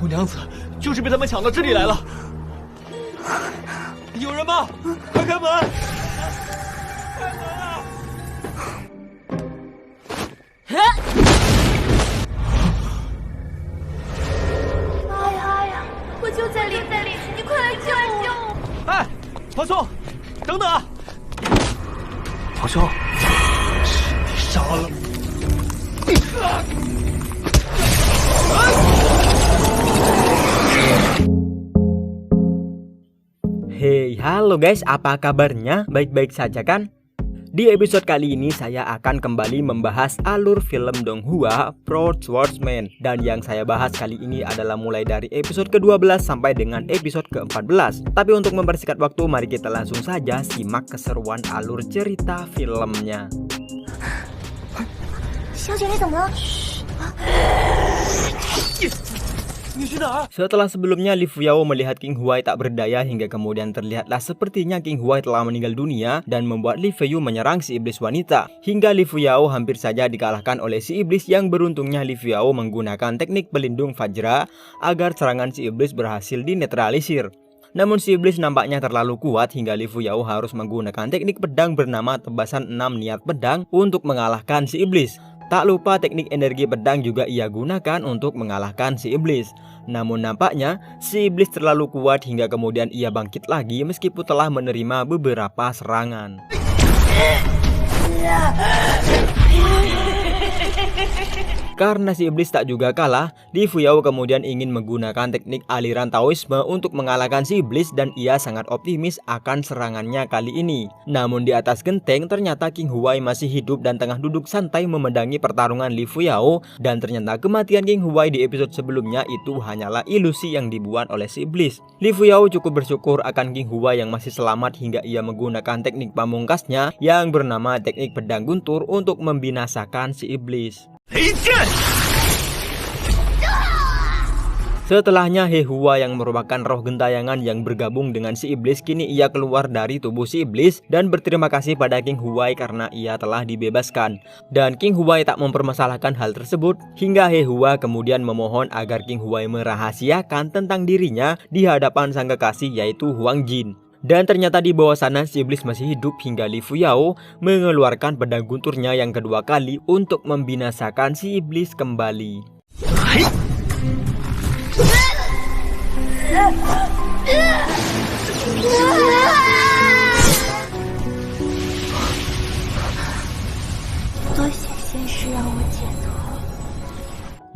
娘子就是被他们抢到这里来了。有人吗？快开门！开门啊！哎呀，我就在里，你快来救我！哎，华兄，等等啊！华兄，你杀了！Hey, halo guys, apa kabarnya? Baik-baik saja kan? Di episode kali ini saya akan kembali membahas alur film Donghua Pro Swordsman. Dan yang saya bahas kali ini adalah mulai dari episode ke-12 sampai dengan episode ke-14. Tapi untuk mempersingkat waktu, mari kita langsung saja simak keseruan alur cerita filmnya. 小姐，你怎么了？ Setelah sebelumnya Li Fuyao melihat King Huai tak berdaya hingga kemudian terlihatlah sepertinya King Huai telah meninggal dunia dan membuat Li Feiyu menyerang si iblis wanita. Hingga Li Fuyao hampir saja dikalahkan oleh si iblis yang beruntungnya Li Fuyao menggunakan teknik pelindung Fajra agar serangan si iblis berhasil dinetralisir. Namun si iblis nampaknya terlalu kuat hingga Li Fuyao harus menggunakan teknik pedang bernama tebasan 6 niat pedang untuk mengalahkan si iblis. Tak lupa teknik energi pedang juga ia gunakan untuk mengalahkan si iblis. Namun nampaknya si iblis terlalu kuat hingga kemudian ia bangkit lagi meskipun telah menerima beberapa serangan. Karena si iblis tak juga kalah, Li Fuyao kemudian ingin menggunakan teknik aliran Taoisme untuk mengalahkan si iblis dan ia sangat optimis akan serangannya kali ini. Namun di atas genteng ternyata King Huai masih hidup dan tengah duduk santai memedangi pertarungan Li Fuyao, dan ternyata kematian King Huai di episode sebelumnya itu hanyalah ilusi yang dibuat oleh si iblis. Li Fuyao cukup bersyukur akan King Huai yang masih selamat hingga ia menggunakan teknik pamungkasnya yang bernama teknik pedang guntur untuk membinasakan si iblis. Setelahnya He Hua yang merupakan roh gentayangan yang bergabung dengan si iblis, kini ia keluar dari tubuh si iblis dan berterima kasih pada King Huai karena ia telah dibebaskan. Dan King Huai tak mempermasalahkan hal tersebut hingga He Hua kemudian memohon agar King Huai merahasiakan tentang dirinya di hadapan sang kekasih yaitu Huang Jin. Dan ternyata di bawah sana si iblis masih hidup hingga Li Fuyao mengeluarkan pedang gunturnya yang kedua kali untuk membinasakan si iblis kembali.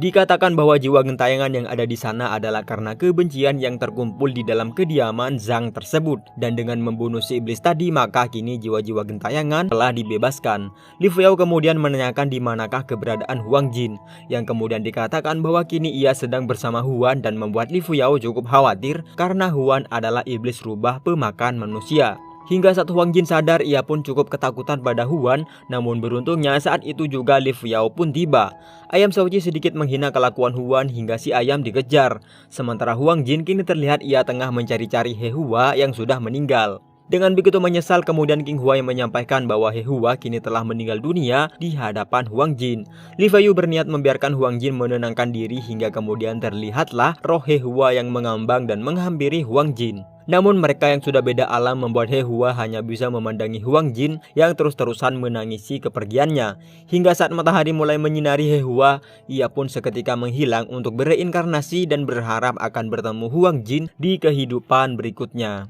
Dikatakan bahwa jiwa gentayangan yang ada di sana adalah karena kebencian yang terkumpul di dalam kediaman Zhang tersebut. Dan dengan membunuh si iblis tadi, maka kini jiwa-jiwa gentayangan telah dibebaskan. Li Fuyao kemudian menanyakan di manakah keberadaan Huang Jin, yang kemudian dikatakan bahwa kini ia sedang bersama Huan, dan membuat Li Fuyao cukup khawatir karena Huan adalah iblis rubah pemakan manusia. Hingga saat Huang Jin sadar, ia pun cukup ketakutan pada Huan. Namun beruntungnya saat itu juga Li Fuyao pun tiba. Ayam Shaoqi sedikit menghina kelakuan Huan hingga si ayam dikejar. Sementara Huang Jin kini terlihat ia tengah mencari-cari He Hua yang sudah meninggal. Dengan begitu menyesal, kemudian King Huai menyampaikan bahwa He Hua kini telah meninggal dunia di hadapan Huang Jin. Li Feiyu berniat membiarkan Huang Jin menenangkan diri hingga kemudian terlihatlah roh He Hua yang mengambang dan menghampiri Huang Jin. Namun mereka yang sudah beda alam membuat He Hua hanya bisa memandangi Huang Jin yang terus-terusan menangisi kepergiannya. Hingga saat matahari mulai menyinari He Hua, ia pun seketika menghilang untuk bereinkarnasi dan berharap akan bertemu Huang Jin di kehidupan berikutnya.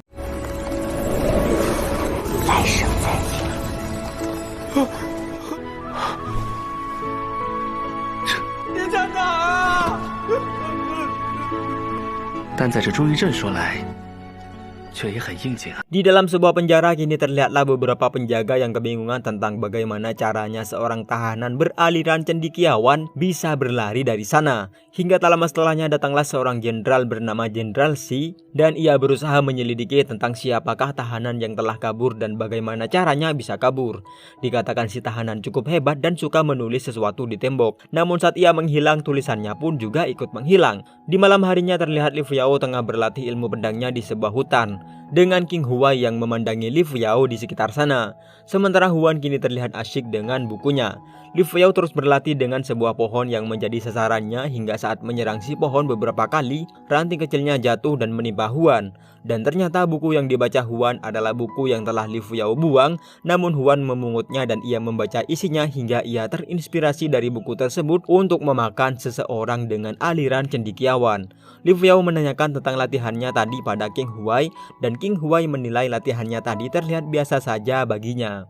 Di dalam sebuah penjara kini terlihatlah beberapa penjaga yang kebingungan tentang bagaimana caranya seorang tahanan beraliran cendekiawan bisa berlari dari sana. Hingga tak lama setelahnya datanglah seorang jenderal bernama Jenderal Shi, dan ia berusaha menyelidiki tentang siapakah tahanan yang telah kabur dan bagaimana caranya bisa kabur. Dikatakan si tahanan cukup hebat dan suka menulis sesuatu di tembok. Namun saat ia menghilang, tulisannya pun juga ikut menghilang. Di malam harinya terlihat Li Fuyao tengah berlatih ilmu pedangnya di sebuah hutan. dengan King Huai yang memandangi Li Fuyao di sekitar sana. Sementara Huan kini terlihat asyik dengan bukunya. Li Fuyao terus berlatih dengan sebuah pohon yang menjadi sasarannya hingga saat menyerang si pohon beberapa kali, ranting kecilnya jatuh dan menimpa Huan. Dan ternyata buku yang dibaca Huan adalah buku yang telah Li Fuyao buang, namun Huan memungutnya dan ia membaca isinya hingga ia terinspirasi dari buku tersebut untuk memakan seseorang dengan aliran cendekiawan. Li Fuyao menanyakan tentang latihannya tadi pada King Huai, dan King Huai menilai latihannya tadi terlihat biasa saja baginya.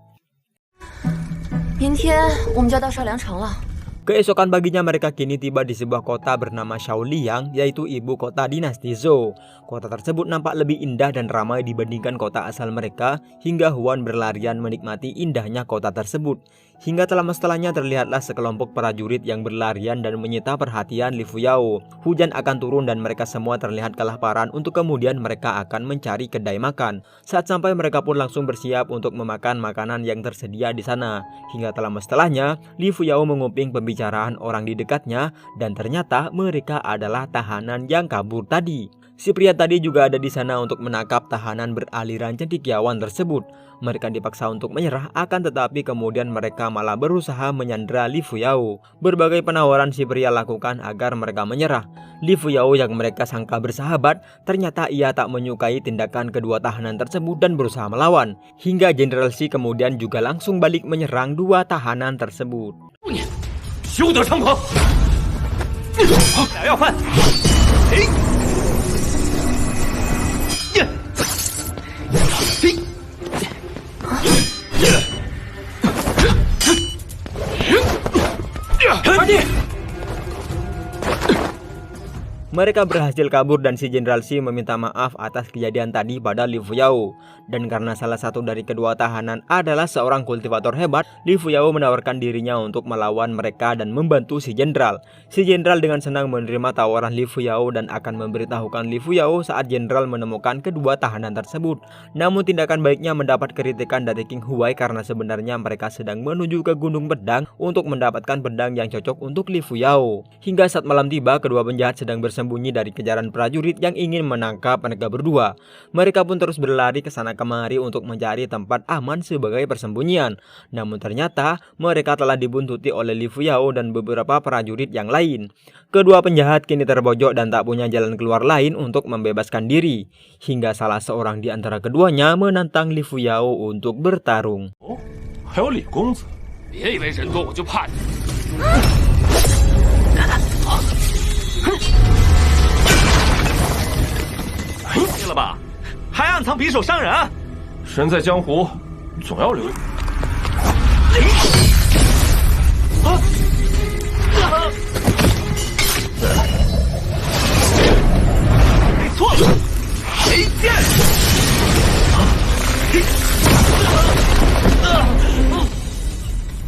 明天我们就要到少良城了。 Keesokan paginya mereka kini tiba di sebuah kota bernama Shaoliang, yaitu ibu kota dinasti Zhou. Kota tersebut nampak lebih indah dan ramai dibandingkan kota asal mereka, hingga Huan berlarian menikmati indahnya kota tersebut. Hingga tak lama setelahnya terlihatlah sekelompok prajurit yang berlarian dan menyita perhatian Li Fuyao. Hujan akan turun dan mereka semua terlihat kelaparan untuk kemudian mereka akan mencari kedai makan. Saat sampai mereka pun langsung bersiap untuk memakan makanan yang tersedia di sana. Hingga tak lama setelahnya Li Fuyao menguping pembicaraan orang di dekatnya dan ternyata mereka adalah tahanan yang kabur tadi. Si pria tadi juga ada di sana untuk menangkap tahanan beraliran cendekiawan tersebut. Mereka dipaksa untuk menyerah, akan tetapi kemudian mereka malah berusaha menyandera Li Fuyao. Berbagai penawaran si pria lakukan agar mereka menyerah. Li Fuyao yang mereka sangka bersahabat, ternyata ia tak menyukai tindakan kedua tahanan tersebut dan berusaha melawan. Hingga Jenderal Shi kemudian juga langsung balik menyerang dua tahanan tersebut. 休得猖狂！俩要饭，嘿，呀，嘿，快点！ Mereka berhasil kabur dan si Jenderal Shi meminta maaf atas kejadian tadi pada Li Fuyao. Dan karena salah satu dari kedua tahanan adalah seorang kultivator hebat, Li Fuyao menawarkan dirinya untuk melawan mereka dan membantu si Jenderal. Si Jenderal dengan senang menerima tawaran Li Fuyao dan akan memberitahukan Li Fuyao saat Jenderal menemukan kedua tahanan tersebut. Namun tindakan baiknya mendapat kritikan dari King Huai karena sebenarnya mereka sedang menuju ke Gunung Pedang untuk mendapatkan pedang yang cocok untuk Li Fuyao. Hingga saat malam tiba, kedua penjahat sedang bersembunyi dari kejaran prajurit yang ingin menangkap mereka berdua. Mereka pun terus berlari ke sana kemari untuk mencari tempat aman sebagai persembunyian. Namun ternyata mereka telah dibuntuti oleh Li Fuyao dan beberapa prajurit yang lain. Kedua penjahat kini terbojok dan tak punya jalan keluar lain untuk membebaskan diri. Hingga salah seorang di antara keduanya menantang Li Fuyao untuk bertarung. 哦，还有李公子， 别以为人多我就怕你。 信了吧？还暗藏匕首伤人，身在江湖，总要留。没错了，谁见？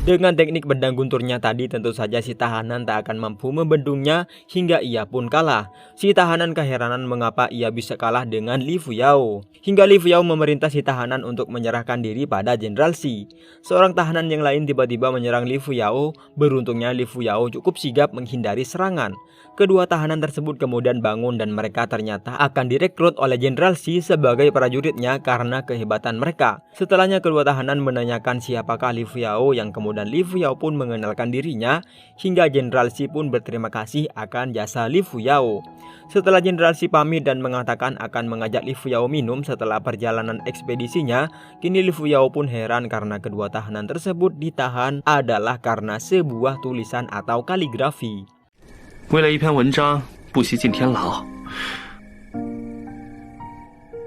Dengan teknik pedang gunturnya tadi tentu saja si tahanan tak akan mampu membendungnya hingga ia pun kalah. Si tahanan keheranan mengapa ia bisa kalah dengan Li Fuyao. Hingga Li Fuyao memerintah si tahanan untuk menyerahkan diri pada Jenderal Shi. Seorang tahanan yang lain tiba-tiba menyerang Li Fuyao. Beruntungnya Li Fuyao cukup sigap menghindari serangan. Kedua tahanan tersebut kemudian bangun dan mereka ternyata akan direkrut oleh Jenderal Shi sebagai prajuritnya karena kehebatan mereka. Setelahnya kedua tahanan menanyakan siapakah Li Fuyao yang kemudian Li Fuyao pun mengenalkan dirinya hingga Jenderal Shi pun berterima kasih akan jasa Li Fuyao. Setelah Jenderal Shi pamit dan mengatakan akan mengajak Li Fuyao minum setelah perjalanan ekspedisinya, kini Li Fuyao pun heran karena kedua tahanan tersebut ditahan adalah karena sebuah tulisan atau kaligrafi. 为了一篇文章，不惜进天牢。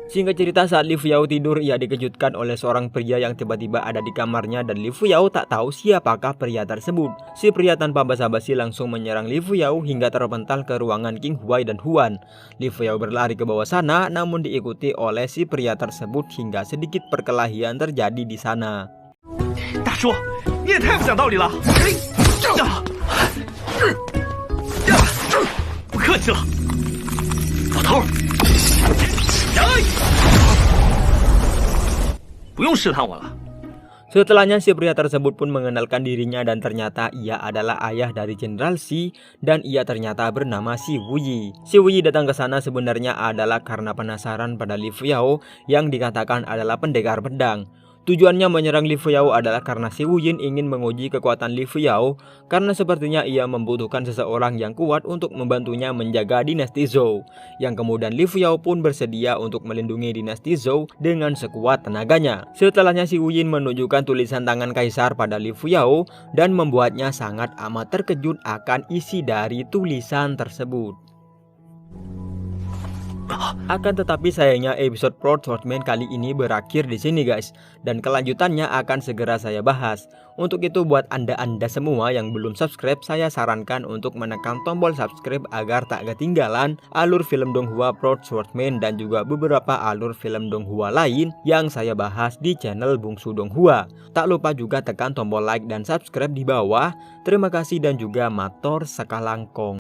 Singkat cerita, saat Li Fuyao tidur, ia dikejutkan oleh seorang pria yang tiba-tiba ada di kamarnya dan Li Fuyao tak tahu siapakah pria tersebut. Si pria tanpa basa-basi langsung menyerang Li Fuyao hingga terpental ke ruangan King Huai dan Huan. Li Fuyao berlari ke bawah sana namun diikuti oleh si pria tersebut hingga sedikit perkelahian terjadi di sana. 大叔，你也太不讲道理了！不客气了，老头。 不用试探我了。Setelahnya si pria tersebut pun mengenalkan dirinya dan ternyata ia adalah ayah dari Jenderal Shi dan ia ternyata bernama Si Wuyi. Si Wuyi datang ke sana sebenarnya adalah karena penasaran pada Li Fuyao yang dikatakan adalah pendekar pedang. Tujuannya menyerang Li Fuyao adalah karena Si Wuyin ingin menguji kekuatan Li Fuyao karena sepertinya ia membutuhkan seseorang yang kuat untuk membantunya menjaga dinasti Zhou. Yang kemudian Li Fuyao pun bersedia untuk melindungi dinasti Zhou dengan sekuat tenaganya. Setelahnya Si Wuyin menunjukkan tulisan tangan kaisar pada Li Fuyao dan membuatnya sangat amat terkejut akan isi dari tulisan tersebut. Akan tetapi sayangnya episode Proud Swordsman kali ini berakhir di sini guys, dan kelanjutannya akan segera saya bahas. Untuk itu buat anda-anda semua yang belum subscribe, saya sarankan untuk menekan tombol subscribe agar tak ketinggalan alur film Donghua Proud Swordsman dan juga beberapa alur film Donghua lain yang saya bahas di channel Bungsu Donghua. Tak lupa juga tekan tombol like dan subscribe di bawah. Terima kasih dan juga matur sakalangkong.